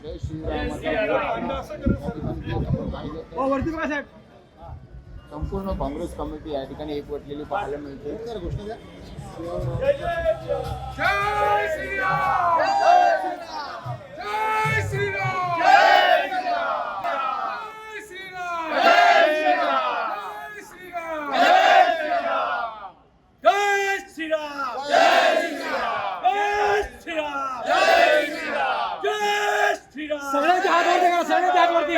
जय श्रीराम. संपूर्ण काँग्रेस कमिटी या ठिकाणी एकवटलेली पाहायला मिळते. सगळ्यांच्या हातवरती करा, सगळ्यांच्या हातवरती.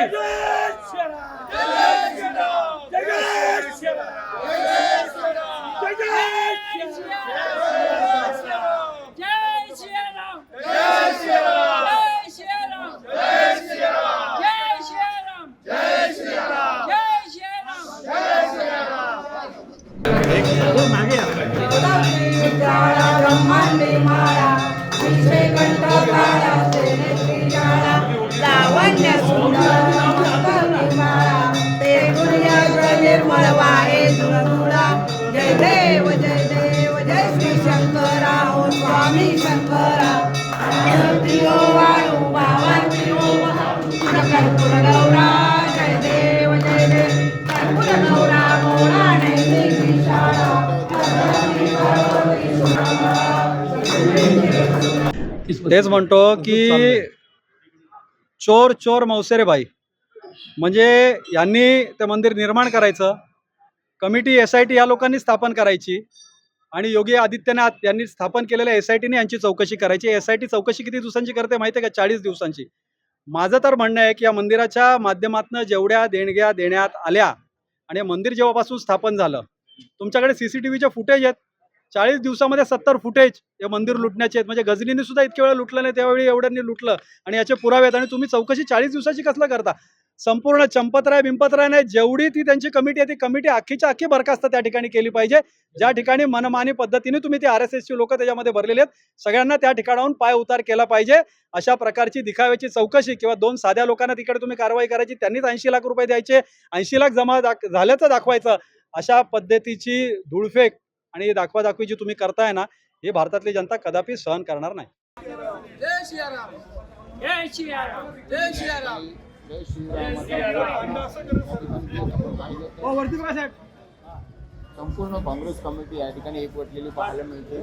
जय देव जय श्री शंकरा ओ स्वामी शंकरा प्रियो वाळू भावांतियो कर्पूर गौरा जय देव कर्पूर गौरा मोराणे विशाळा तेच म्हणतो की चोर चोर मौसेरे बाई, म्हणजे यांनी ते मंदिर निर्माण करायचं, कमिटी SIT या लोकांनी स्थापन करायची आणि योगी आदित्यनाथ यांनी स्थापन केलेल्या SITने यांची चौकशी करायची. SIT चौकशी किती दिवसांची करते माहिती आहे का? 40 दिवसांची. माझं तर म्हणणं आहे की या मंदिराच्या माध्यमातून जेवढ्या देणग्या देण्यात आल्या आणि हे मंदिर जेव्हापासून स्थापन झालं, तुमच्याकडे CCTVचे फुटेज आहेत. 40 दिवसामध्ये 70 फुटेज हे मंदिर लुटण्याचे आहेत. म्हणजे गजनीने सुद्धा इतक्या वेळा लुटलं नाही, त्यावेळी एवढ्यांनी लुटलं आणि याचे पुरावे आहेत. आणि तुम्ही चौकशी 40 दिवसाची कसलं करता? संपूर्ण चंपतराय बिंपतराय नाही, जेवढी ती त्यांची कमिटी आहे ती कमिटी अख्खीच्या अख्खी बरखास्त त्या ठिकाणी केली पाहिजे. ज्या ठिकाणी मनमानी पद्धतीने तुम्ही ते RSSची लोक त्याच्यामध्ये भरलेले आहेत, सगळ्यांना त्या ठिकाणाहून पाय उतार केला पाहिजे. अशा प्रकारची दिखाव्याची चौकशी किंवा 2 साध्या लोकांना तिकडे तुम्ही कारवाई करायची, त्यांनीच 80 लाख रुपये द्यायचे, 80 लाख जमा झाल्याचं दाखवायचं. अशा पद्धतीची धूळफेक आणि दाखवादाखवी जी तुम्ही करताय ना, हे भारतातली जनता कदापि सहन करणार नाही. जय श्रीराम. जय श्रीराम. संपूर्ण काँग्रेस कमिटी या ठिकाणी एकवटलेली पाहायला मिळते.